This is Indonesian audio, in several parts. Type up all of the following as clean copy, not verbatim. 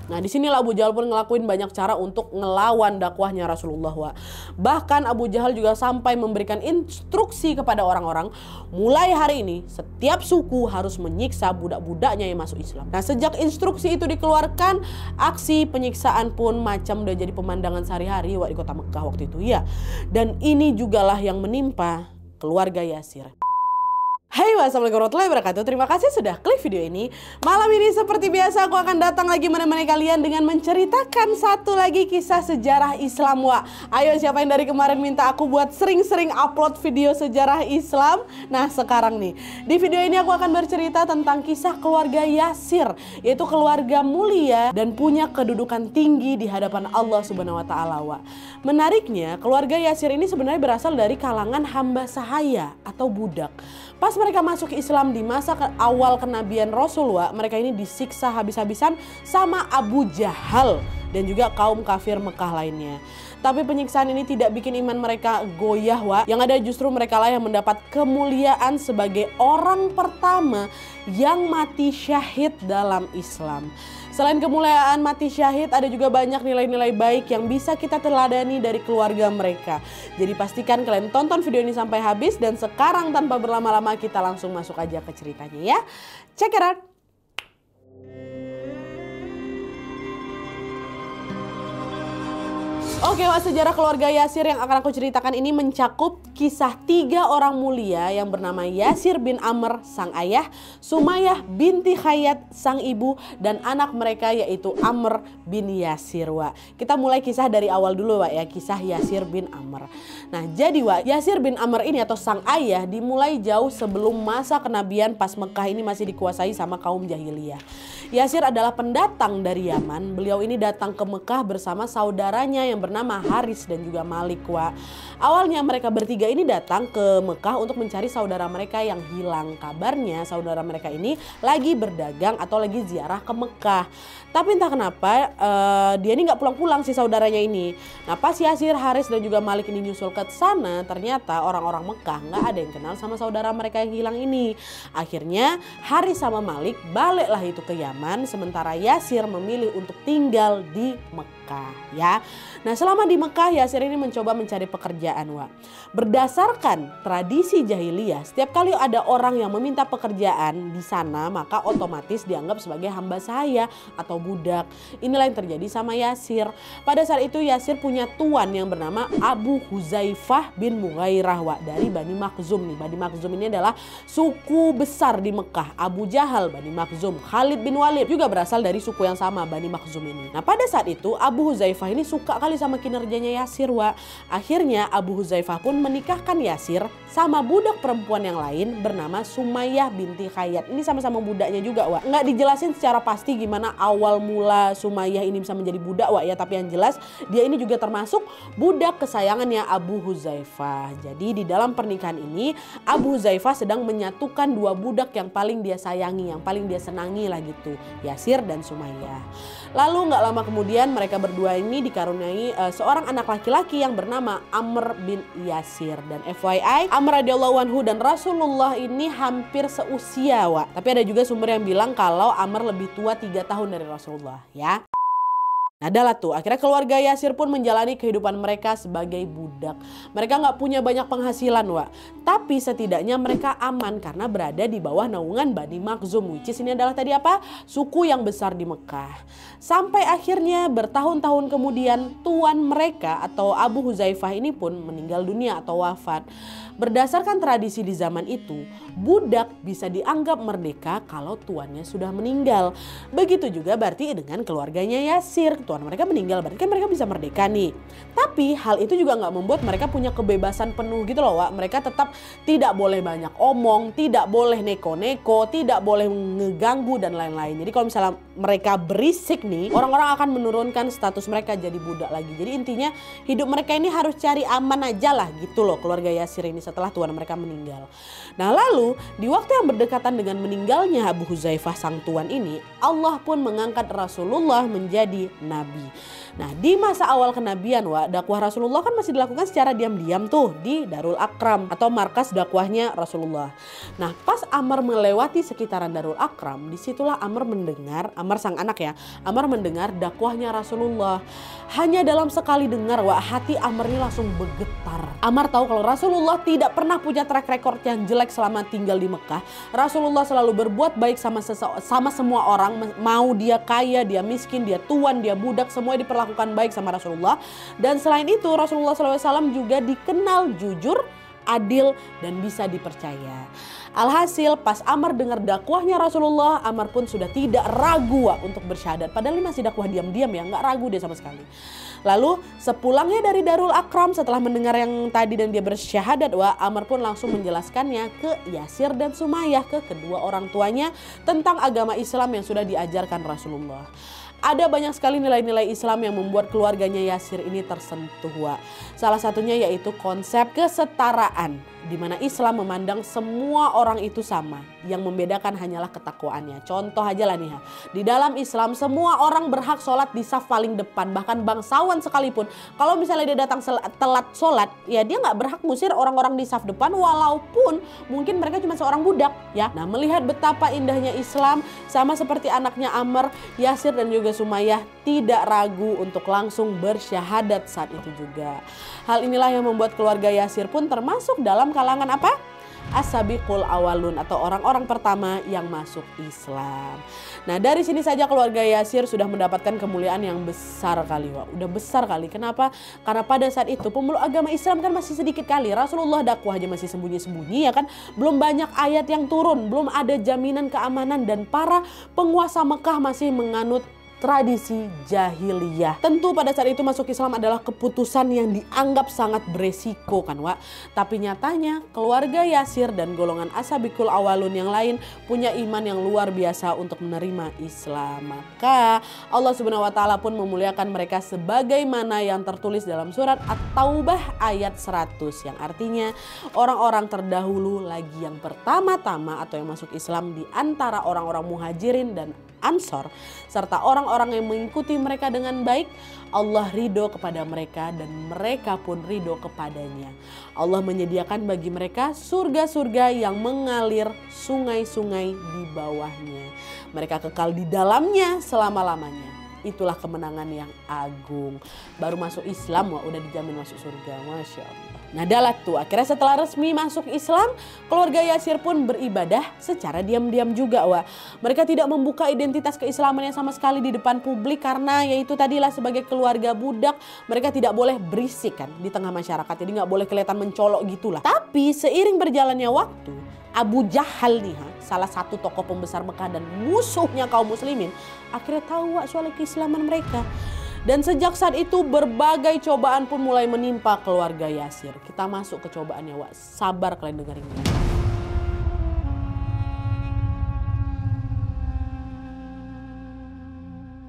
Nah, disinilah Abu Jahal pun ngelakuin banyak cara untuk ngelawan dakwahnya Rasulullah. Bahkan Abu Jahal juga sampai memberikan instruksi kepada orang-orang, mulai hari ini setiap suku harus menyiksa budak-budaknya yang masuk Islam. Nah, sejak instruksi itu dikeluarkan, aksi penyiksaan pun macam udah jadi pemandangan sehari-hari di kota Mekah waktu itu ya. Dan ini jugalah yang menimpa keluarga Yasir. Hai, wassalamualaikum warahmatullahi wabarakatuh. Terima kasih sudah klik video ini. Malam ini seperti biasa aku akan datang lagi menemani kalian dengan menceritakan satu lagi kisah sejarah Islam. Ayo, siapa yang dari kemarin minta aku buat sering-sering upload video sejarah Islam? Nah, sekarang nih di video ini aku akan bercerita tentang kisah keluarga Yasir, yaitu keluarga mulia dan punya kedudukan tinggi di hadapan Allah Subhanahu wa taala. Menariknya, keluarga Yasir ini sebenarnya berasal dari kalangan hamba sahaya atau budak. Pas mereka masuk Islam di masa awal kenabian Rasulullah, mereka ini disiksa habis-habisan sama Abu Jahal dan juga kaum kafir Mekah lainnya. Tapi penyiksaan ini tidak bikin iman mereka goyah, Yang ada justru mereka lah yang mendapat kemuliaan sebagai orang pertama yang mati syahid dalam Islam. Selain kemuliaan mati syahid, ada juga banyak nilai-nilai baik yang bisa kita teladani dari keluarga mereka. Jadi pastikan kalian tonton video ini sampai habis, dan sekarang tanpa berlama-lama kita langsung masuk aja ke ceritanya ya. Check it out. Oke, sejarah keluarga Yasir yang akan aku ceritakan ini mencakup kisah 3 orang mulia yang bernama Yasir bin Amr sang ayah, Sumayyah binti Khayyat sang ibu, dan anak mereka yaitu Amr bin Yasir. Kita mulai kisah dari awal dulu ya, kisah Yasir bin Amr. Nah, jadi Yasir bin Amr ini atau sang ayah dimulai jauh sebelum masa kenabian pas Mekah ini masih dikuasai sama kaum jahiliyah. Yasir adalah pendatang dari Yaman. Beliau ini datang ke Mekah bersama saudaranya yang bernama Haris dan juga Malik. Awalnya mereka bertiga ini datang ke Mekah untuk mencari saudara mereka yang hilang. Kabarnya saudara mereka ini lagi berdagang atau lagi ziarah ke Mekah. Tapi entah kenapa dia ini nggak pulang-pulang si saudaranya ini. Nah, pas Yasir, Haris dan juga Malik ini nyusul ke sana, ternyata orang-orang Mekah nggak ada yang kenal sama saudara mereka yang hilang ini. Akhirnya Haris sama Malik baliklah itu ke Yaman, sementara Yasir memilih untuk tinggal di Mekah ya. Nah, selama di Mekah Yasir ini mencoba mencari pekerjaan. Berdasarkan tradisi jahiliyah, setiap kali ada orang yang meminta pekerjaan di sana, maka otomatis dianggap sebagai hamba sahaya atau budak. Inilah yang terjadi sama Yasir. Pada saat itu Yasir punya tuan yang bernama Abu Huzaifah bin Mughairah dari Bani Makhzum nih. Bani Makhzum ini adalah suku besar di Mekah. Abu Jahal, Bani Makhzum, Khalid bin Walid juga berasal dari suku yang sama, Bani Makhzum ini. Nah, pada saat itu Abu Huzaifah ini suka kali sama kinerjanya Yasir. Akhirnya Abu Huzaifah pun menikahkan Yasir sama budak perempuan yang lain bernama Sumayyah binti Khayyat. Ini sama-sama budaknya juga, Nggak dijelasin secara pasti gimana awal mula Sumayyah ini bisa menjadi budak, ya. Tapi yang jelas dia ini juga termasuk budak kesayangannya Abu Huzaifah. Jadi di dalam pernikahan ini Abu Huzaifah sedang menyatukan 2 budak yang paling dia sayangi, yang paling dia senangi lah gitu, Yasir dan Sumayyah. Lalu nggak lama kemudian mereka berdua ini dikaruniai seorang anak laki-laki yang bernama Amr bin Yasir. Dan FYI, Amr radhiyallahu anhu dan Rasulullah ini hampir seusia, Tapi ada juga sumber yang bilang kalau Amr lebih tua 3 tahun dari Rasulullah ya. Nah, adalah tuh akhirnya keluarga Yasir pun menjalani kehidupan mereka sebagai budak. Mereka nggak punya banyak penghasilan, tapi setidaknya mereka aman karena berada di bawah naungan Bani Makhzum, which is ini adalah tadi apa? Suku yang besar di Mekah. Sampai akhirnya bertahun-tahun kemudian tuan mereka atau Abu Huzaifah ini pun meninggal dunia atau wafat. Berdasarkan tradisi di zaman itu, budak bisa dianggap merdeka kalau tuannya sudah meninggal. Begitu juga berarti dengan keluarganya Yasir. Tuan mereka meninggal, berarti kan mereka bisa merdeka nih. Tapi hal itu juga nggak membuat mereka punya kebebasan penuh gitu loh, Mereka tetap tidak boleh banyak omong, tidak boleh neko-neko, tidak boleh ngeganggu dan lain-lain. Jadi kalau misalnya mereka berisik nih, orang-orang akan menurunkan status mereka jadi budak lagi. Jadi intinya hidup mereka ini harus cari aman aja lah gitu loh, keluarga Yasir ini setelah tuan mereka meninggal. Nah, lalu di waktu yang berdekatan dengan meninggalnya Abu Huzaifah sang tuan ini, Allah pun mengangkat Rasulullah menjadi nabi. Nabi. Nah, di masa awal kenabian dakwah Rasulullah kan masih dilakukan secara diam-diam tuh di Darul Akram atau markas dakwahnya Rasulullah. Nah, pas Amr melewati sekitaran Darul Akram, disitulah Amr sang anak ya, Amr mendengar dakwahnya Rasulullah. Hanya dalam sekali dengar hati Amr ini langsung bergetar. Amr tahu kalau Rasulullah tidak pernah punya track record yang jelek selama tinggal di Mekah. Rasulullah selalu berbuat baik sama semua orang, mau dia kaya, dia miskin, dia tuan, dia budak, semuanya diperlakukan baik sama Rasulullah. Dan selain itu Rasulullah SAW juga dikenal jujur, adil, dan bisa dipercaya. Alhasil pas Amr dengar dakwahnya Rasulullah, Amr pun sudah tidak ragu untuk bersyahadat. Padahal ini masih dakwah diam-diam ya, nggak ragu dia sama sekali. Lalu sepulangnya dari Darul Akram setelah mendengar yang tadi dan dia bersyahadat, Amr pun langsung menjelaskannya ke Yasir dan Sumayyah, ke kedua orang tuanya tentang agama Islam yang sudah diajarkan Rasulullah. Ada banyak sekali nilai-nilai Islam yang membuat keluarganya Yasir ini tersentuh. Salah satunya yaitu konsep kesetaraan, di mana Islam memandang semua orang itu sama. Yang membedakan hanyalah ketakwaannya. Contoh aja lah nih ya, di dalam Islam semua orang berhak sholat di saf paling depan. Bahkan bangsawan sekalipun, kalau misalnya dia datang telat sholat, ya dia nggak berhak ngusir orang-orang di saf depan walaupun mungkin mereka cuma seorang budak ya. Nah, melihat betapa indahnya Islam, sama seperti anaknya Amr, Yasir dan juga Sumayyah tidak ragu untuk langsung bersyahadat saat itu juga. Hal inilah yang membuat keluarga Yasir pun termasuk dalam kalangan apa? As-sabiqul awalun atau orang-orang pertama yang masuk Islam. Nah, dari sini saja keluarga Yasir sudah mendapatkan kemuliaan yang besar kali. Udah besar kali. Kenapa? Karena pada saat itu pemeluk agama Islam kan masih sedikit kali. Rasulullah dakwah aja masih sembunyi-sembunyi ya kan. Belum banyak ayat yang turun, belum ada jaminan keamanan, dan para penguasa Mekah masih menganut tradisi jahiliyah. Tentu pada saat itu masuk Islam adalah keputusan yang dianggap sangat beresiko kan Tapi nyatanya keluarga Yasir dan golongan as-sabiqul awalun yang lain punya iman yang luar biasa untuk menerima Islam. Maka Allah Subhanahu wa taala pun memuliakan mereka sebagaimana yang tertulis dalam surat At-Taubah ayat 100, yang artinya orang-orang terdahulu lagi yang pertama-tama atau yang masuk Islam di antara orang-orang Muhajirin dan Ansor serta orang-orang yang mengikuti mereka dengan baik, Allah ridho kepada mereka dan mereka pun ridho kepadanya. Allah menyediakan bagi mereka surga-surga yang mengalir sungai-sungai di bawahnya. Mereka kekal di dalamnya selama-lamanya. Itulah kemenangan yang agung. Baru masuk Islam udah dijamin masuk surga. Masya Allah. Nah, dalat tuh akhirnya setelah resmi masuk Islam, keluarga Yasir pun beribadah secara diam-diam juga Mereka tidak membuka identitas keislamannya sama sekali di depan publik karena yaitu tadilah sebagai keluarga budak, mereka tidak boleh berisik kan di tengah masyarakat. Jadi nggak boleh kelihatan mencolok gitulah. Tapi seiring berjalannya waktu, Abu Jahal nih salah satu tokoh pembesar Mekah dan musuhnya kaum muslimin, akhirnya tahu soal keislaman mereka. Dan sejak saat itu berbagai cobaan pun mulai menimpa keluarga Yasir. Kita masuk ke cobaannya Sabar kalian dengerin ini.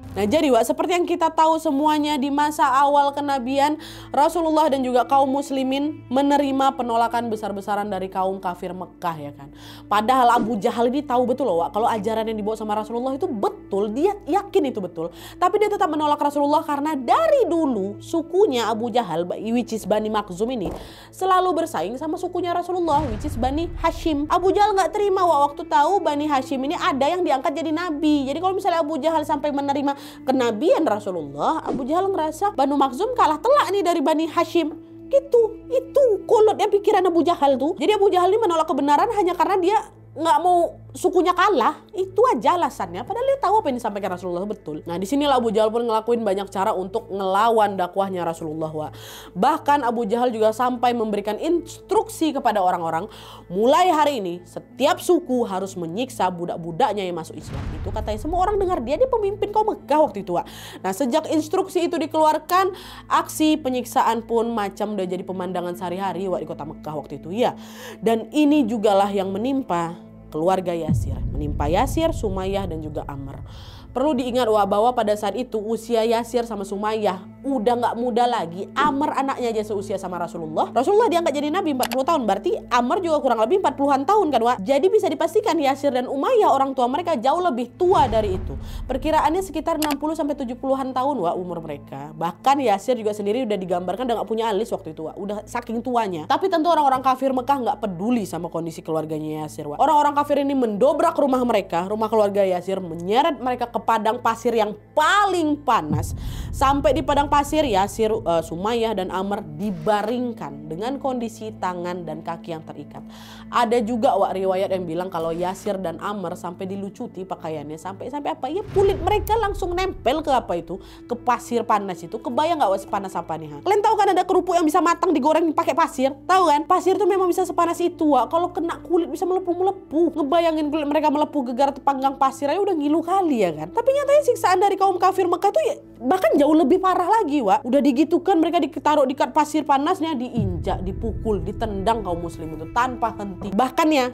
Nah, jadi seperti yang kita tahu semuanya, di masa awal kenabian Rasulullah dan juga kaum muslimin menerima penolakan besar-besaran dari kaum kafir Mekah ya kan. Padahal Abu Jahal ini tahu betul kalau ajaran yang dibawa sama Rasulullah itu betul, dia yakin itu betul. Tapi dia tetap menolak Rasulullah karena dari dulu sukunya Abu Jahal, which is Bani Makhzum ini, selalu bersaing sama sukunya Rasulullah, which is Bani Hashim. Abu Jahal nggak terima waktu tahu Bani Hashim ini ada yang diangkat jadi nabi. Jadi kalau misalnya Abu Jahal sampai menerima kenabian Rasulullah, Abu Jahal ngerasa Banu Makhzum kalah telak nih dari Bani Hashim. Gitu, itu kolotnya pikiran Abu Jahal tuh. Jadi Abu Jahal ini menolak kebenaran hanya karena dia nggak mau sukunya kalah. Itu aja alasannya, padahal dia tahu apa yang disampaikan Rasulullah betul. Nah, disinilah Abu Jahal pun ngelakuin banyak cara untuk ngelawan dakwahnya Rasulullah. Bahkan Abu Jahal juga sampai memberikan instruksi kepada orang-orang, mulai hari ini setiap suku harus menyiksa budak-budaknya yang masuk Islam. Itu katanya semua orang dengar, dia pemimpin kaum Mekah waktu itu. Nah, sejak instruksi itu dikeluarkan, aksi penyiksaan pun macam udah jadi pemandangan sehari-hari di kota Mekah waktu itu ya. Dan ini jugalah yang menimpa keluarga Yasir, menimpa Yasir, Sumayyah dan juga Amr. Perlu diingat bahwa pada saat itu usia Yasir sama Sumayyah udah nggak muda lagi. Amr anaknya aja seusia sama Rasulullah. Rasulullah diangkat jadi nabi 40 tahun. Berarti Amr juga kurang lebih 40-an tahun kan, Wak? Jadi bisa dipastikan Yasir dan Umayyah orang tua mereka jauh lebih tua dari itu. Perkiraannya sekitar 60 sampai 70-an tahun, Wak, umur mereka. Bahkan Yasir juga sendiri udah digambarkan udah nggak punya alis waktu itu, Wak. Udah saking tuanya. Tapi tentu orang-orang kafir Mekah nggak peduli sama kondisi keluarganya Yasir, Wak. Orang-orang kafir ini mendobrak rumah mereka, rumah keluarga Yasir, menyeret mereka ke padang pasir yang paling panas. Sampai di padang pasir, Yasir, Sumayyah dan Amr dibaringkan dengan kondisi tangan dan kaki yang terikat. Ada juga, Wak, riwayat yang bilang kalau Yasir dan Amr sampai dilucuti pakaiannya, sampai apa ya, kulit mereka langsung nempel ke apa itu, ke pasir panas itu. Kebayang nggak, Wak, sepanas apa nih? Kalian tahu kan ada kerupuk yang bisa matang digoreng pakai pasir? Tahu kan? Pasir itu memang bisa sepanas itu, Wak. Kalau kena kulit bisa melepuh-melepuh. Ngebayangin kulit mereka melepuh gegara tepanggang pasir aja udah ngilu kali ya kan. Tapi nyatanya siksaan dari kaum kafir Mekah tuh ya bahkan jauh lebih parah lagi, Wak. Udah digitukan mereka ditaruh di pasir panasnya, diinjak, dipukul, ditendang kaum muslim itu tanpa henti. Bahkan ya,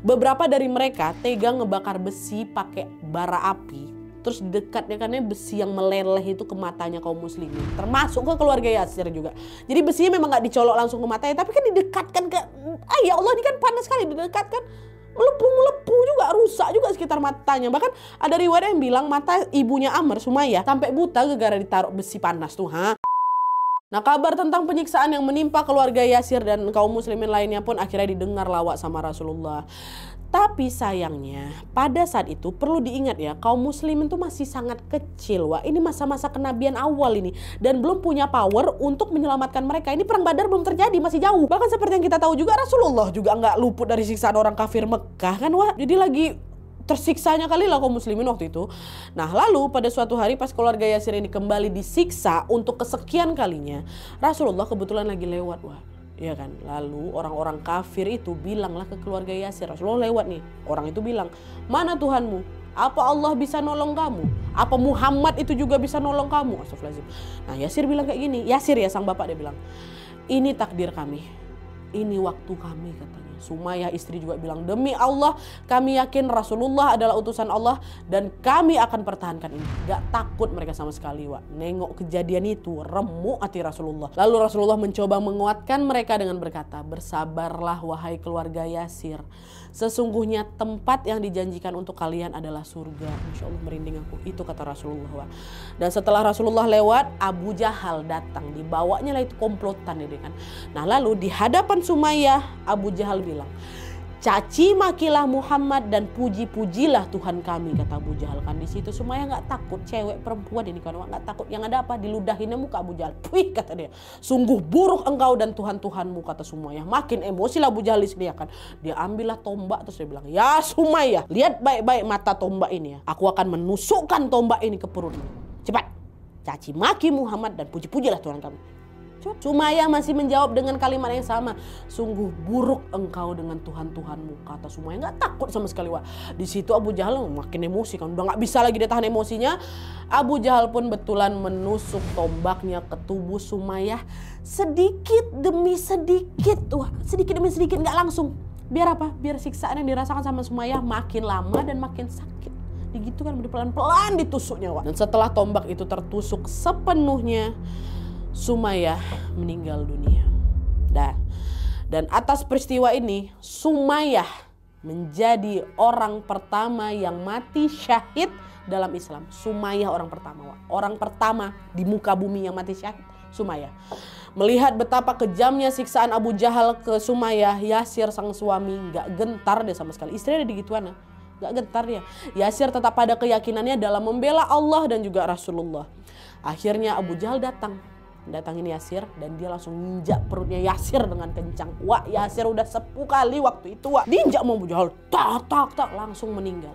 beberapa dari mereka tega ngebakar besi pakai bara api. Terus dekatnya karena besi yang meleleh itu ke matanya kaum muslimin, termasuk ke keluarga Yasir juga. Jadi besinya memang nggak dicolok langsung ke matanya, tapi kan didekatkan ke, ya Allah, ini kan panas sekali, didekatkan, melepuh juga, rusak juga sekitar matanya. Bahkan ada riwayat yang bilang mata ibunya Amr, Sumayyah, sampai buta gara-gara ditaruh besi panas tuh. Nah, kabar tentang penyiksaan yang menimpa keluarga Yasir dan kaum muslimin lainnya pun akhirnya didengar lawak sama Rasulullah. Tapi sayangnya pada saat itu perlu diingat ya, kaum muslimin tuh masih sangat kecil, Wak. Ini masa-masa kenabian awal ini, dan belum punya power untuk menyelamatkan mereka. Ini perang Badar belum terjadi, masih jauh. Bahkan seperti yang kita tahu juga, Rasulullah juga nggak luput dari siksaan orang kafir Mekah kan, Wak. Jadi lagi tersiksanya kali lah kaum muslimin waktu itu. Nah, lalu pada suatu hari pas keluarga Yasir ini kembali disiksa untuk kesekian kalinya, Rasulullah kebetulan lagi lewat, Wak. Ya kan, lalu orang-orang kafir itu bilanglah ke keluarga Yasir, Rasulullah lewat nih. Orang itu bilang, mana Tuhanmu? Apa Allah bisa nolong kamu? Apa Muhammad itu juga bisa nolong kamu? Astagfirullahaladzim. Nah, Yasir bilang kayak gini. Yasir ya, sang bapak, dia bilang, ini takdir kami, ini waktu kami, katanya. Sumayyah istri juga bilang, demi Allah kami yakin Rasulullah adalah utusan Allah dan kami akan pertahankan ini. Gak takut mereka sama sekali, Wak. Nengok kejadian itu, remuk hati Rasulullah. Lalu Rasulullah mencoba menguatkan mereka dengan berkata, bersabarlah wahai keluarga Yasir. Sesungguhnya tempat yang dijanjikan untuk kalian adalah surga. Masya Allah, merinding aku. Itu kata Rasulullah, Wak. Dan setelah Rasulullah lewat, Abu Jahal datang. Dibawanya lah itu komplotan ini kan. Nah, lalu di hadapan Sumayyah, Abu Jahal bilang, caci makilah Muhammad dan puji-pujilah Tuhan kami, kata Abu Jahal kan. Di situ Sumayyah nggak takut, cewek perempuan ini kan, nggak takut. Yang ada apa, diludahinnya muka Abu Jahal. Wih, kata dia, sungguh buruk engkau dan Tuhan-Tuhanmu, kata Sumayyah. Makin emosi lah Abu Jahal dia kan. Dia ambillah tombak terus dia bilang, ya Sumayyah, lihat baik-baik mata tombak ini ya. Aku akan menusukkan tombak ini ke perutmu. Cepat, caci maki Muhammad dan puji-pujilah Tuhan kami. Sumayyah masih menjawab dengan kalimat yang sama. Sungguh buruk engkau dengan Tuhan-Tuhanmu, kata Sumayyah. Nggak takut sama sekali, Wak. Di situ Abu Jahal makin emosi kan. Udah nggak bisa lagi dia tahan emosinya. Abu Jahal pun betulan menusuk tombaknya ke tubuh Sumayyah. Sedikit demi sedikit. Wah, sedikit demi sedikit, nggak langsung. Biar apa? Biar siksaan yang dirasakan sama Sumayyah makin lama dan makin sakit. Gitu kan, pelan-pelan ditusuknya, Wak. Dan setelah tombak itu tertusuk sepenuhnya, Sumayyah meninggal dunia. Dan atas peristiwa ini, Sumayyah menjadi orang pertama yang mati syahid dalam Islam. Sumayyah orang pertama, Wak. Orang pertama di muka bumi yang mati syahid, Sumayyah. Melihat betapa kejamnya siksaan Abu Jahal ke Sumayyah, Yasir sang suami gak gentar dia sama sekali. Istrinya ada digituan, gak gentar dia. Yasir tetap pada keyakinannya dalam membela Allah dan juga Rasulullah. Akhirnya Abu Jahal datangin Yasir dan dia langsung nginjak perutnya Yasir dengan kencang. Wah, Yasir udah 10 kali waktu itu, Wak. Diinjak sama Abu Jahal, tak langsung meninggal.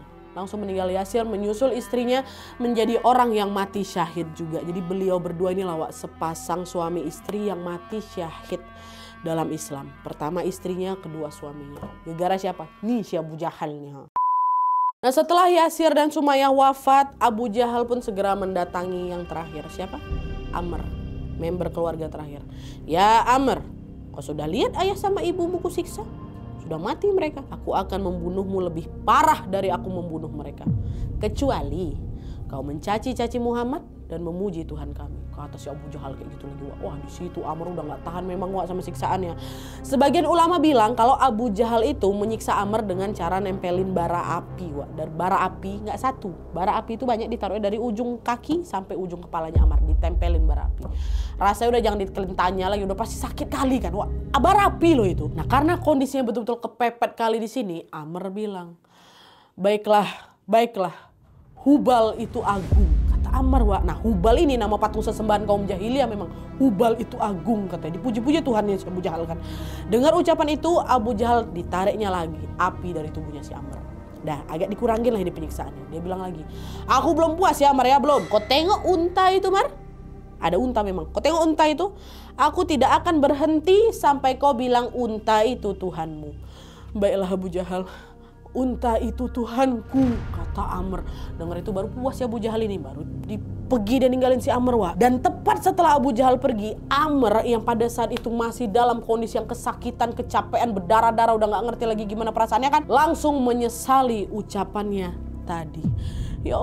Yasir menyusul istrinya menjadi orang yang mati syahid juga. Jadi beliau berdua ini Wak, sepasang suami istri yang mati syahid dalam Islam. Pertama istrinya, kedua suaminya. Gara-gara siapa? Nih si Abu Jahal nih. Nah, setelah Yasir dan Sumayyah wafat, Abu Jahal pun segera mendatangi yang terakhir. Siapa? Amr, member keluarga terakhir. Ya Amr, kau sudah lihat ayah sama ibumu kusiksa? Sudah mati mereka. Aku akan membunuhmu lebih parah dari aku membunuh mereka. Kecuali kau mencaci-caci Muhammad dan memuji Tuhan kami. Kata si Abu Jahal kayak gitu lagi. Wah, di situ Amr udah nggak tahan memang sama siksaannya. Sebagian ulama bilang kalau Abu Jahal itu menyiksa Amr dengan cara nempelin bara api. Dan bara api nggak satu. Bara api itu banyak ditaruh dari ujung kaki sampai ujung kepalanya Amr, ditempelin bara api. Rasanya udah jangan dikelentanya lagi, udah pasti sakit kali kan. Wah, bara api loh itu. Nah, karena kondisinya betul-betul kepepet kali di sini, Amr bilang, baiklah, Hubal itu agung. Amr, wah. Nah, Hubal ini nama patung sesembahan kaum jahiliyah memang. Hubal itu agung katanya. Dipuji-puji Tuhannya si Abu Jahal kan. Dengar ucapan itu, Abu Jahal ditariknya lagi api dari tubuhnya si Amr. Dah agak dikurangin lah ini penyiksaannya. Dia bilang lagi, aku belum puas ya Amr ya, belum. Kau tengok unta itu Mar. Ada unta memang. Kau tengok unta itu. Aku tidak akan berhenti sampai kau bilang unta itu Tuhanmu. Baiklah Abu Jahal. Unta itu Tuhanku, kata Amr. Dengar itu baru puas ya Abu Jahal ini. Baru pergi dan ninggalin si Amr, wah. Dan tepat setelah Abu Jahal pergi, Amr yang pada saat itu masih dalam kondisi yang kesakitan, kecapean, berdarah-darah, udah gak ngerti lagi gimana perasaannya kan, langsung menyesali ucapannya tadi. Ya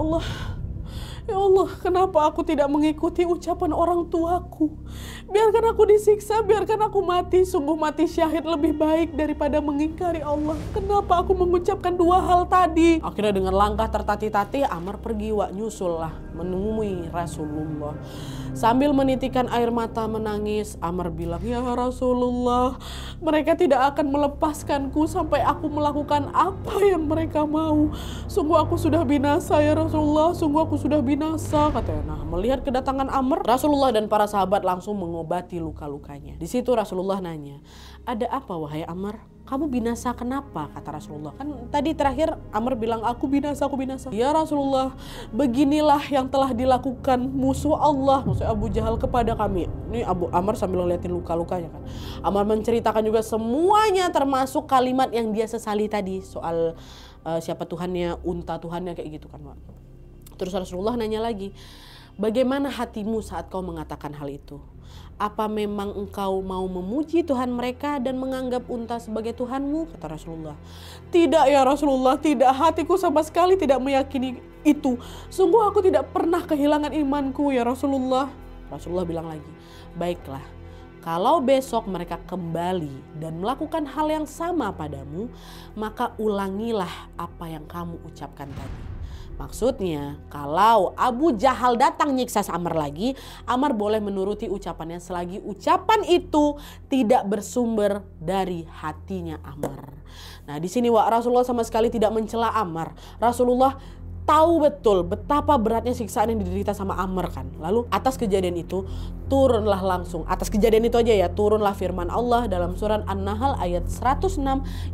Allah, kenapa aku tidak mengikuti ucapan orang tuaku? Biarkan aku disiksa, biarkan aku mati. Sungguh mati syahid lebih baik daripada mengingkari Allah. Kenapa aku mengucapkan dua hal tadi? Akhirnya dengan langkah tertatih-tatih, Amr pergi, nyusul lah menemui Rasulullah. Sambil menitikan air mata menangis, Amr bilang, ya Rasulullah, mereka tidak akan melepaskanku sampai aku melakukan apa yang mereka mau. Sungguh aku sudah binasa ya Rasulullah, sungguh aku sudah binasa, katanya. Nah, melihat kedatangan Amr, Rasulullah dan para sahabat langsung mengobati luka-lukanya. Di situ Rasulullah nanya, ada apa wahai Amr? Kamu binasa kenapa? Kata Rasulullah. Kan tadi terakhir Amr bilang, aku binasa. Ya Rasulullah, beginilah yang telah dilakukan musuh Allah, musuh Abu Jahal kepada kami. Ini Amr sambil ngeliatin luka-lukanya kan. Amr menceritakan juga semuanya termasuk kalimat yang dia sesali tadi. Soal siapa Tuhannya, unta Tuhannya kayak gitu kan Pak. Terus Rasulullah nanya lagi, bagaimana hatimu saat kau mengatakan hal itu? Apa memang engkau mau memuji Tuhan mereka dan menganggap unta sebagai Tuhanmu? Kata Rasulullah. Tidak ya Rasulullah, tidak. Hatiku sama sekali tidak meyakini itu. Sungguh aku tidak pernah kehilangan imanku ya Rasulullah. Rasulullah bilang lagi, baiklah. Kalau besok mereka kembali dan melakukan hal yang sama padamu, maka ulangilah apa yang kamu ucapkan tadi. Maksudnya, kalau Abu Jahal datang nyiksa Amr lagi, Amr boleh menuruti ucapannya selagi ucapan itu tidak bersumber dari hatinya Amr. Nah, di sini Rasulullah sama sekali tidak mencela Amr. Rasulullah tahu betul betapa beratnya siksaan yang diderita sama Amr kan. Lalu atas kejadian itu turunlah langsung, atas kejadian itu aja ya, turunlah firman Allah dalam surat An-Nahl ayat 106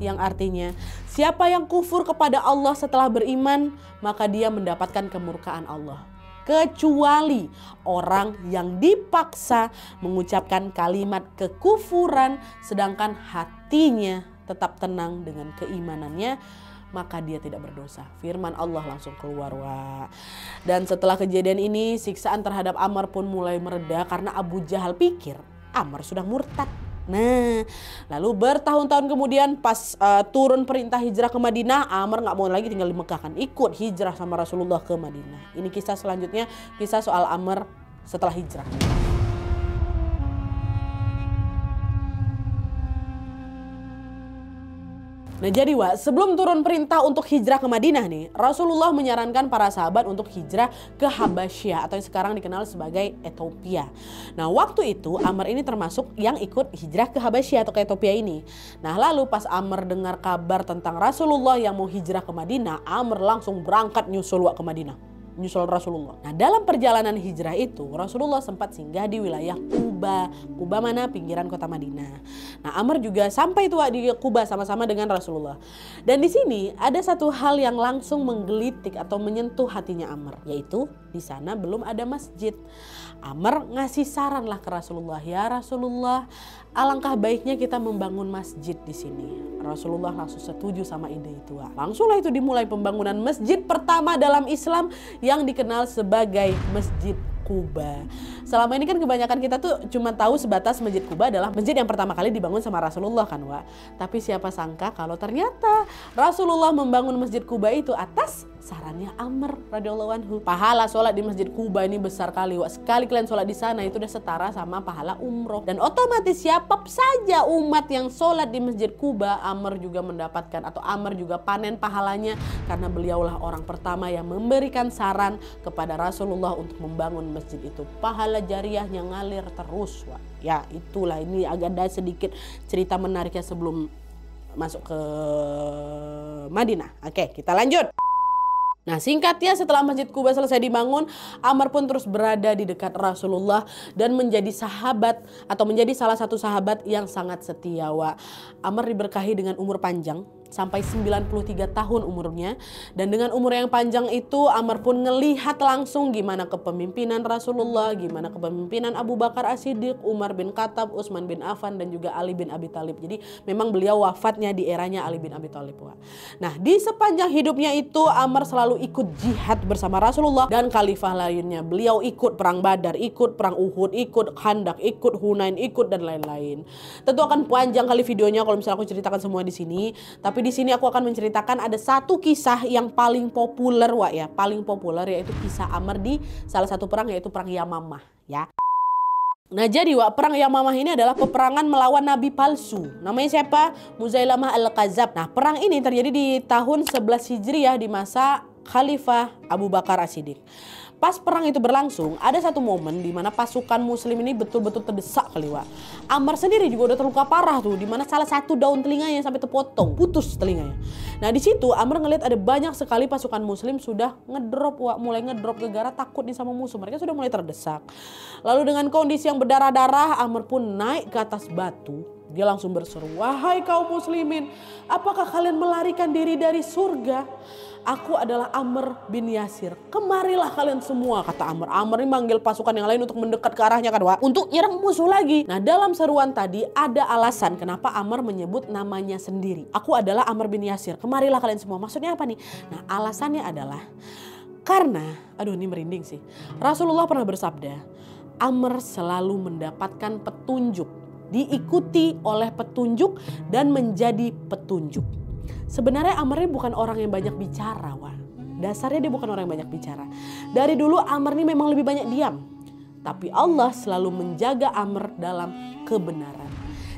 yang artinya, siapa yang kufur kepada Allah setelah beriman, maka dia mendapatkan kemurkaan Allah. Kecuali orang yang dipaksa mengucapkan kalimat kekufuran sedangkan hatinya tetap tenang dengan keimanannya, maka dia tidak berdosa. Firman Allah langsung keluar. Wah. Dan setelah kejadian ini, siksaan terhadap Amr pun mulai mereda karena Abu Jahal pikir Amr sudah murtad. Nah, lalu bertahun-tahun kemudian pas turun perintah hijrah ke Madinah, Amr nggak mau lagi tinggal di Mekah kan, ikut hijrah sama Rasulullah ke Madinah. Ini kisah selanjutnya, kisah soal Amr setelah hijrah. Nah jadi sebelum turun perintah untuk hijrah ke Madinah nih, Rasulullah menyarankan para sahabat untuk hijrah ke Habasyah atau yang sekarang dikenal sebagai Ethiopia. Nah waktu itu Amr ini termasuk yang ikut hijrah ke Habasyah atau ke Ethiopia ini. Nah lalu pas Amr dengar kabar tentang Rasulullah yang mau hijrah ke Madinah, Amr langsung berangkat nyusul ke Madinah, nyusul Rasulullah. Nah dalam perjalanan hijrah itu Rasulullah sempat singgah di wilayah Quba. Quba mana? Pinggiran kota Madinah. Nah Amr juga sampai itu di Quba sama-sama dengan Rasulullah. Dan di sini ada satu hal yang langsung menggelitik atau menyentuh hatinya Amr, yaitu di sana belum ada masjid. Amr ngasih saran lah ke Rasulullah, ya Rasulullah, alangkah baiknya kita membangun masjid di sini. Rasulullah langsung setuju sama ide itu. Langsunglah itu dimulai pembangunan masjid pertama dalam Islam yang dikenal sebagai Masjid Kuba. Selama ini kan kebanyakan kita tuh cuma tahu sebatas Masjid Kuba adalah masjid yang pertama kali dibangun sama Rasulullah kan, Wak. Tapi siapa sangka kalau ternyata Rasulullah membangun Masjid Kuba itu atas sarannya Amr radhiyallahu anhu. Pahala sholat di Masjid Kuba ini besar kali, Wak. Sekali kalian sholat di sana itu udah setara sama pahala umroh. Dan otomatis siapa saja umat yang sholat di Masjid Kuba, Amr juga mendapatkan atau Amr juga panen pahalanya, karena beliaulah orang pertama yang memberikan saran kepada Rasulullah untuk membangun masjid itu. Pahala jariahnya ngalir terus, Wak. Ya itulah, ini agak ada sedikit cerita menariknya sebelum masuk ke Madinah. Oke, kita lanjut. Nah, singkatnya setelah Masjid Kuba selesai dibangun, Amr pun terus berada di dekat Rasulullah dan menjadi sahabat atau menjadi salah satu sahabat yang sangat setia, Wak. Amr diberkahi dengan umur panjang sampai 93 tahun umurnya, dan dengan umur yang panjang itu Amr pun ngelihat langsung gimana kepemimpinan Rasulullah, gimana kepemimpinan Abu Bakar As-Siddiq, Umar bin Khattab, Utsman bin Affan, dan juga Ali bin Abi Thalib. Jadi memang beliau wafatnya di eranya Ali bin Abi Thalib, Wak. Nah, di sepanjang hidupnya itu Amr selalu ikut jihad bersama Rasulullah dan khalifah lainnya. Beliau ikut perang Badar, ikut perang Uhud, ikut Khandaq, ikut Hunain, ikut dan lain-lain. Tentu akan panjang kali videonya kalau misalnya aku ceritakan semua di sini, tapi di sini aku akan menceritakan ada satu kisah yang paling populer, Wak, ya. Paling populer yaitu kisah Amr di salah satu perang, yaitu perang Yamamah, ya. Nah, jadi, Wak, perang Yamamah ini adalah peperangan melawan nabi palsu. Namanya siapa? Musailamah al-Kadzab. Nah, perang ini terjadi di tahun 11 Hijriah di masa Khalifah Abu Bakar As-Siddiq. Pas perang itu berlangsung, ada satu momen di mana pasukan muslim ini betul-betul terdesak kali, Wak. Amr sendiri juga udah terluka parah tuh, di mana salah satu daun telinganya sampai terpotong, putus telinganya. Nah, di situ Amr ngelihat ada banyak sekali pasukan muslim sudah ngedrop, Wak, mulai ngedrop gara-gara takut nih sama musuh. Mereka sudah mulai terdesak. Lalu dengan kondisi yang berdarah-darah, Amr pun naik ke atas batu. Dia langsung berseru, "Wahai kaum muslimin, apakah kalian melarikan diri dari surga? Aku adalah Amr bin Yasir. Kemarilah kalian semua," kata Amr. Amr ini manggil pasukan yang lain untuk mendekat ke arahnya, kan, Wak, untuk nyerang musuh lagi. Nah, dalam seruan tadi ada alasan kenapa Amr menyebut namanya sendiri. Aku adalah Amr bin Yasir. Kemarilah kalian semua. Maksudnya apa nih? Nah, alasannya adalah karena, aduh ini merinding sih. Rasulullah pernah bersabda, Amr selalu mendapatkan petunjuk, diikuti oleh petunjuk dan menjadi petunjuk. Sebenarnya Amr ini bukan orang yang banyak bicara, Wak. Dasarnya dia bukan orang yang banyak bicara. Dari dulu Amr ini memang lebih banyak diam. Tapi Allah selalu menjaga Amr dalam kebenaran.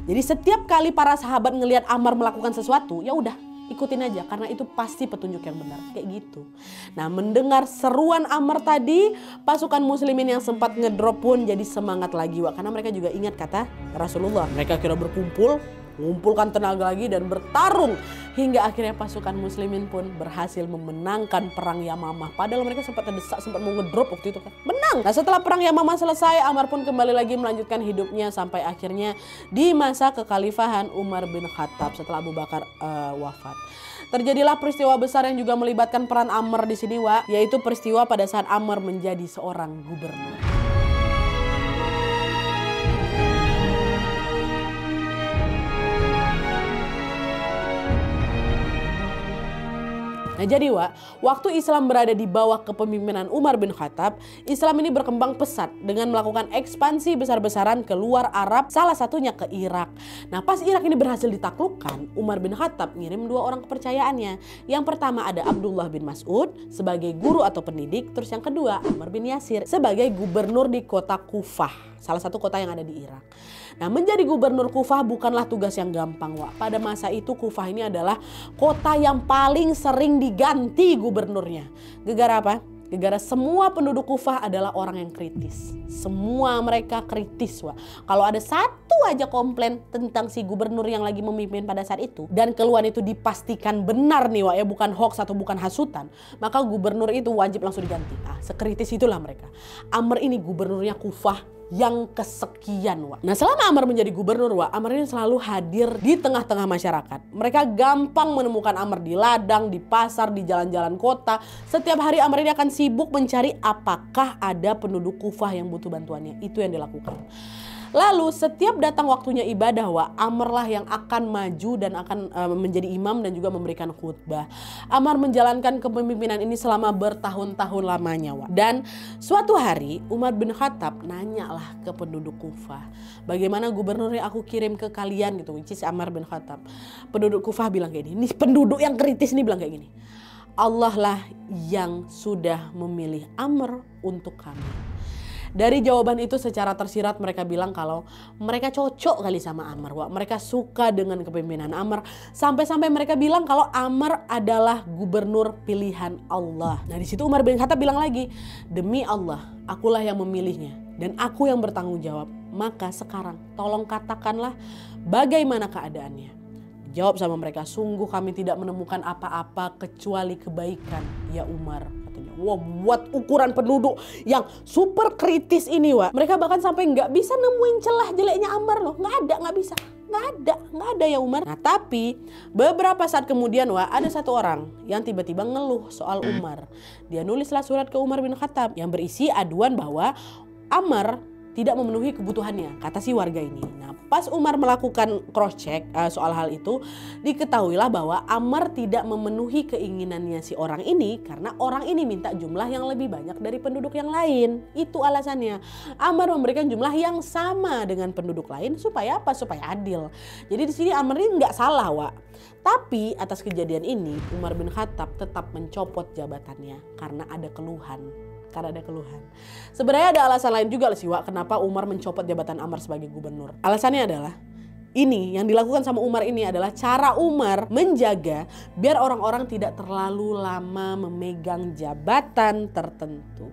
Jadi setiap kali para sahabat ngelihat Amr melakukan sesuatu, ya udah ikutin aja karena itu pasti petunjuk yang benar, kayak gitu. Nah, mendengar seruan Amr tadi, pasukan muslimin yang sempat ngedrop pun jadi semangat lagi, Wak, karena mereka juga ingat kata Rasulullah. Mereka kira berkumpul, mengumpulkan tenaga lagi dan bertarung hingga akhirnya pasukan muslimin pun berhasil memenangkan perang Yamamah. Padahal mereka sempat terdesak, sempat mau ngedrop waktu itu, kan. Menang. Nah, setelah perang Yamamah selesai, Amr pun kembali lagi melanjutkan hidupnya sampai akhirnya di masa kekhalifahan Umar bin Khattab setelah Abu Bakar wafat. Terjadilah peristiwa besar yang juga melibatkan peran Amr di sini, Wak, yaitu peristiwa pada saat Amr menjadi seorang gubernur. Nah, jadi, Wak, waktu Islam berada di bawah kepemimpinan Umar bin Khattab, Islam ini berkembang pesat dengan melakukan ekspansi besar-besaran ke luar Arab, salah satunya ke Irak. Nah, pas Irak ini berhasil ditaklukkan, Umar bin Khattab ngirim 2 orang kepercayaannya. Yang pertama ada Abdullah bin Mas'ud sebagai guru atau pendidik, terus yang kedua Amr bin Yasir sebagai gubernur di kota Kufah, salah satu kota yang ada di Irak. Nah, menjadi gubernur Kufah bukanlah tugas yang gampang, Wak. Pada masa itu Kufah ini adalah kota yang paling sering diganti gubernurnya. Gara-gara apa? Gara-gara semua penduduk Kufah adalah orang yang kritis. Semua mereka kritis, Wak. Kalau ada satu aja komplain tentang si gubernur yang lagi memimpin pada saat itu, dan keluhan itu dipastikan benar nih, Wak, ya, bukan hoax atau bukan hasutan, maka gubernur itu wajib langsung diganti. Sekritis itulah mereka. Amr ini gubernurnya Kufah yang kesekian, Wak. Nah, selama Ammar menjadi gubernur, Wak, Ammar ini selalu hadir di tengah-tengah masyarakat. Mereka gampang menemukan Ammar di ladang, di pasar, di jalan-jalan kota. Setiap hari Ammar ini akan sibuk mencari apakah ada penduduk Kufah yang butuh bantuannya. Itu yang dilakukan. Lalu setiap datang waktunya ibadah, Wak, Ammar lah yang akan maju dan akan menjadi imam dan juga memberikan khutbah. Ammar menjalankan kepemimpinan ini selama bertahun-tahun lamanya, Wak. Dan suatu hari Umar bin Khattab nanyalah ke penduduk Kufah, bagaimana gubernur yang aku kirim ke kalian gitu, which is Ammar bin Khattab. Penduduk Kufah bilang kayak gini, penduduk yang kritis nih bilang kayak gini, Allah lah yang sudah memilih Ammar untuk kami. Dari jawaban itu secara tersirat mereka bilang kalau mereka cocok kali sama Ammar, Wak. Mereka suka dengan kepemimpinan Ammar. Sampai-sampai mereka bilang kalau Ammar adalah gubernur pilihan Allah. Nah, di situ Umar bin Khattab bilang lagi, demi Allah, akulah yang memilihnya dan aku yang bertanggung jawab. Maka sekarang tolong katakanlah bagaimana keadaannya. Jawab sama mereka, sungguh kami tidak menemukan apa-apa kecuali kebaikan, ya Umar. Katanya, wah, buat ukuran penduduk yang super kritis ini, Wak. Mereka bahkan sampai nggak bisa nemuin celah jeleknya Ammar loh. Nggak bisa. Nggak ada ya Umar. Nah, tapi beberapa saat kemudian, Wak, ada satu orang yang tiba-tiba ngeluh soal Umar. Dia nulislah surat ke Umar bin Khattab yang berisi aduan bahwa Ammar tidak memenuhi kebutuhannya, kata si warga ini. Nah, pas Umar melakukan cross check soal hal itu, diketahuilah bahwa Ammar tidak memenuhi keinginannya si orang ini karena orang ini minta jumlah yang lebih banyak dari penduduk yang lain. Itu alasannya. Ammar memberikan jumlah yang sama dengan penduduk lain supaya apa? Supaya adil. Jadi di sini Ammar ini nggak salah, Wak. Tapi atas kejadian ini Umar bin Khattab tetap mencopot jabatannya karena ada keluhan. Sebenarnya ada alasan lain juga sih, Wak, kenapa Umar mencopot jabatan Ammar sebagai gubernur. Alasannya adalah ini yang dilakukan sama Umar ini adalah cara Umar menjaga biar orang-orang tidak terlalu lama memegang jabatan tertentu.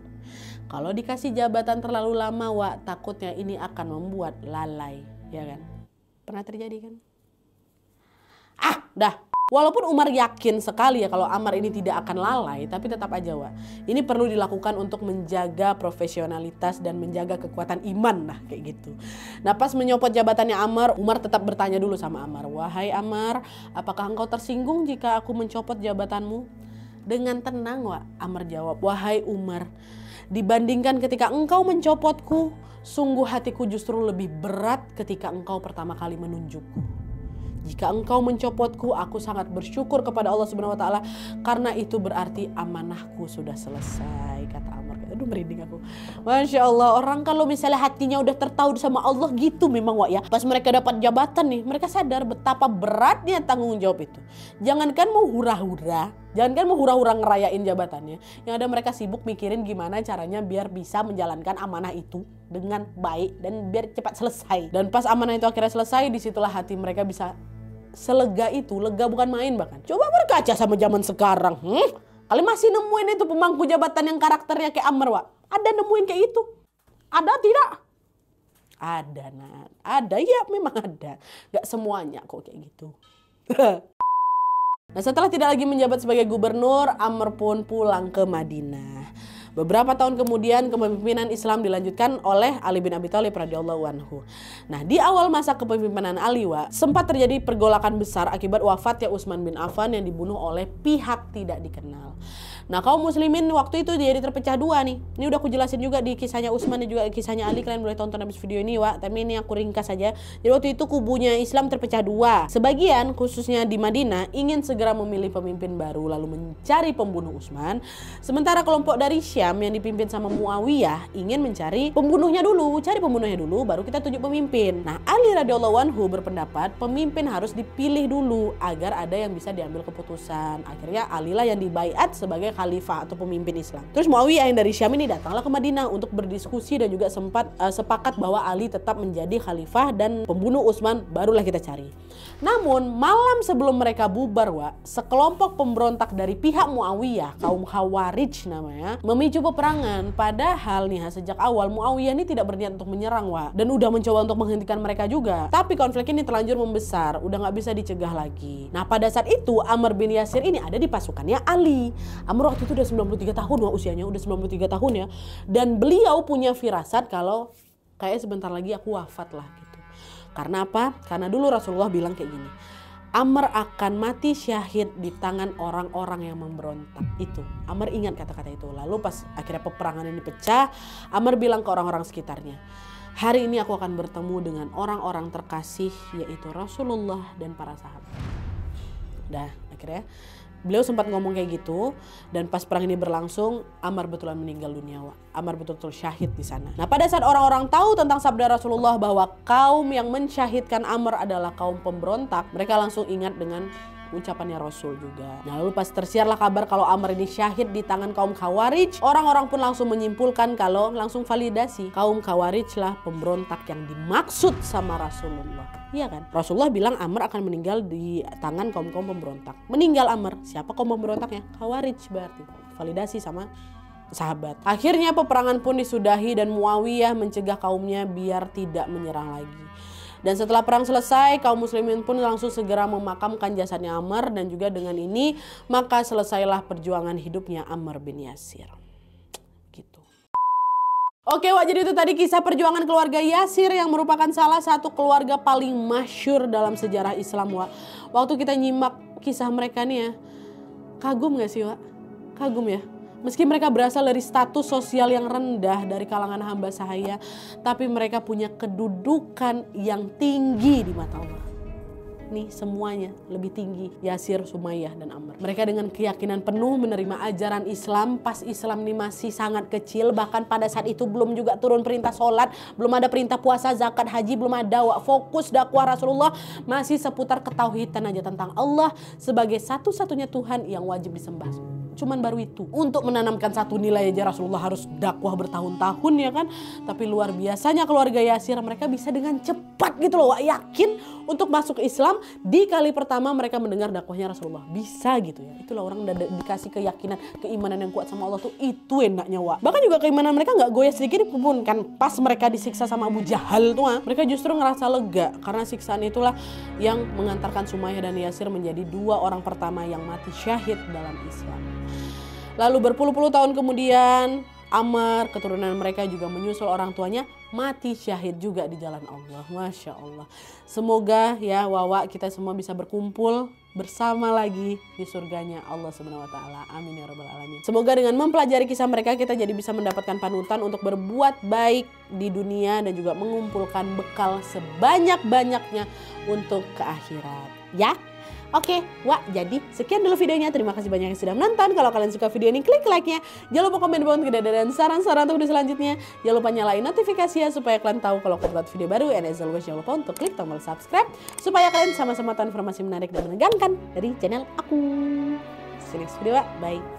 Kalau dikasih jabatan terlalu lama, Wak, takutnya ini akan membuat lalai, ya kan? Pernah terjadi kan? Dah. Walaupun Umar yakin sekali ya kalau Ammar ini tidak akan lalai, tapi tetap aja, Wak, ini perlu dilakukan untuk menjaga profesionalitas dan menjaga kekuatan iman lah kayak gitu. Nah, pas menyopot jabatannya Ammar, Umar tetap bertanya dulu sama Ammar, wahai Ammar, apakah engkau tersinggung jika aku mencopot jabatanmu? Dengan tenang, Wak, Ammar jawab, wahai Umar, dibandingkan ketika engkau mencopotku, sungguh hatiku justru lebih berat ketika engkau pertama kali menunjukku. Jika engkau mencopotku, aku sangat bersyukur kepada Allah Subhanahu wa taala karena itu berarti amanahku sudah selesai, kata Ammar. Aduh, merinding aku. Masya Allah, orang kalau misalnya hatinya udah tertaud sama Allah gitu memang, Wak, ya. Pas mereka dapat jabatan nih, mereka sadar betapa beratnya tanggung jawab itu. Jangankan mau hura-hura ngerayain jabatannya. Yang ada mereka sibuk mikirin gimana caranya biar bisa menjalankan amanah itu dengan baik dan biar cepat selesai. Dan pas amanah itu akhirnya selesai, disitulah hati mereka bisa selega itu, lega bukan main bahkan. Coba berkaca sama zaman sekarang. Kalian masih nemuin itu pemangku jabatan yang karakternya kayak Ammar, Wak? Ada nemuin kayak itu? Ada tidak? Ada, Nat. Ada, ya memang ada. Gak semuanya kok kayak gitu. Nah, setelah tidak lagi menjabat sebagai gubernur, Ammar pun pulang ke Madinah. Beberapa tahun kemudian kepemimpinan Islam dilanjutkan oleh Ali bin Abi Thalib radhiyallahu anhu. Nah, di awal masa kepemimpinan Ali, Wak, sempat terjadi pergolakan besar akibat wafatnya Utsman bin Affan yang dibunuh oleh pihak tidak dikenal. Nah, kaum muslimin waktu itu jadi terpecah dua nih. Ini udah aku jelasin juga di kisahnya Utsman dan juga kisahnya Ali. Kalian boleh tonton habis video ini, Wak. Tapi ini aku ringkas saja. Jadi waktu itu kubunya Islam terpecah dua. Sebagian, khususnya di Madinah, ingin segera memilih pemimpin baru lalu mencari pembunuh Utsman. Sementara kelompok dari Syam yang dipimpin sama Muawiyah ingin mencari pembunuhnya dulu. Cari pembunuhnya dulu, baru kita tunjuk pemimpin. Nah, Ali radhiyallahu anhu berpendapat pemimpin harus dipilih dulu agar ada yang bisa diambil keputusan. Akhirnya Ali lah yang dibaiat sebagai khalifah atau pemimpin Islam. Terus Muawiyah yang dari Syam ini datanglah ke Madinah untuk berdiskusi dan juga sempat sepakat bahwa Ali tetap menjadi khalifah dan pembunuh Utsman barulah kita cari. Namun malam sebelum mereka bubar, Wak, sekelompok pemberontak dari pihak Muawiyah, kaum Khawarij namanya, memicu peperangan. Padahal nih sejak awal Muawiyah ini tidak berniat untuk menyerang, Wak, dan udah mencoba untuk menghentikan mereka juga. Tapi konflik ini terlanjur membesar, udah nggak bisa dicegah lagi. Nah, pada saat itu Ammar bin Yasir ini ada di pasukannya Ali. Ammar waktu itu udah 93 tahun, Wak, usianya udah 93 tahun ya. Dan beliau punya firasat kalau kayak sebentar lagi aku wafat lah gitu. Karena apa? Karena dulu Rasulullah bilang kayak gini, Amr akan mati syahid di tangan orang-orang yang memberontak. Itu Amr ingat kata-kata itu. Lalu pas akhirnya peperangan ini pecah, Amr bilang ke orang-orang sekitarnya, hari ini aku akan bertemu dengan orang-orang terkasih, yaitu Rasulullah dan para sahabat. Dah akhirnya beliau sempat ngomong kayak gitu, dan pas perang ini berlangsung, Ammar betulan meninggal dunia. Ammar betul-betul syahid di sana. Nah, pada saat orang-orang tahu tentang sabda Rasulullah bahwa kaum yang mensyahidkan Ammar adalah kaum pemberontak, mereka langsung ingat dengan ucapannya Rasul juga. Nah, lalu pas tersiarlah kabar kalau Ammar ini syahid di tangan kaum Khawarij, orang-orang pun langsung menyimpulkan kalau langsung validasi kaum Khawarij lah pemberontak yang dimaksud sama Rasulullah. Iya kan? Rasulullah bilang Ammar akan meninggal di tangan kaum-kaum pemberontak. Meninggal Ammar, siapa kaum pemberontaknya? Khawarij berarti. Validasi sama sahabat. Akhirnya peperangan pun disudahi dan Muawiyah mencegah kaumnya biar tidak menyerang lagi. Dan setelah perang selesai, kaum muslimin pun langsung segera memakamkan jasadnya Ammar, dan juga dengan ini maka selesailah perjuangan hidupnya Ammar bin Yasir. Gitu. Oke, Wak, jadi itu tadi kisah perjuangan keluarga Yasir yang merupakan salah satu keluarga paling masyhur dalam sejarah Islam, Wak. Waktu kita nyimak kisah mereka nih ya, kagum gak sih, Wak? Kagum ya? Meski mereka berasal dari status sosial yang rendah dari kalangan hamba sahaya, tapi mereka punya kedudukan yang tinggi di mata Allah. Nih semuanya lebih tinggi, Yasir, Sumayyah, dan Ammar. Mereka dengan keyakinan penuh menerima ajaran Islam pas Islam ini masih sangat kecil. Bahkan pada saat itu belum juga turun perintah sholat, belum ada perintah puasa, zakat, haji, belum ada. Fokus dakwah Rasulullah masih seputar ketauhidan aja tentang Allah sebagai satu-satunya Tuhan yang wajib disembah. Cuman baru itu. Untuk menanamkan satu nilai aja Rasulullah harus dakwah bertahun-tahun ya kan. Tapi luar biasanya keluarga Yasir, mereka bisa dengan cepat gitu loh, Wak, yakin untuk masuk ke Islam. Di kali pertama mereka mendengar dakwahnya Rasulullah. Bisa gitu ya. Itulah orang udah dikasih keyakinan, keimanan yang kuat sama Allah tuh, itu enaknya, Wak. Bahkan juga keimanan mereka gak goyah sedikit pun kan. Pas mereka disiksa sama Abu Jahal tuh, mereka justru ngerasa lega. Karena siksaan itulah yang mengantarkan Sumayyah dan Yasir menjadi dua orang pertama yang mati syahid dalam Islam. Lalu berpuluh-puluh tahun kemudian, Ammar, keturunan mereka juga menyusul orang tuanya mati syahid juga di jalan Allah. Masya Allah. Semoga ya Wawa kita semua bisa berkumpul bersama lagi di surganya Allah Subhanahu wa taala. Amin ya rabbal alamin. Semoga dengan mempelajari kisah mereka kita jadi bisa mendapatkan panutan untuk berbuat baik di dunia dan juga mengumpulkan bekal sebanyak-banyaknya untuk ke akhirat. Ya. Oke, Wak, jadi sekian dulu videonya. Terima kasih banyak yang sudah menonton. Kalau kalian suka video ini, klik like-nya. Jangan lupa komen di bawah untuk ide dan saran-saran untuk video selanjutnya. Jangan lupa nyalain notifikasinya supaya kalian tahu kalau aku buat video baru. And as always, jangan lupa untuk klik tombol subscribe supaya kalian sama-sama tahu informasi menarik dan menegangkan dari channel aku. See you next video, Wak. Bye.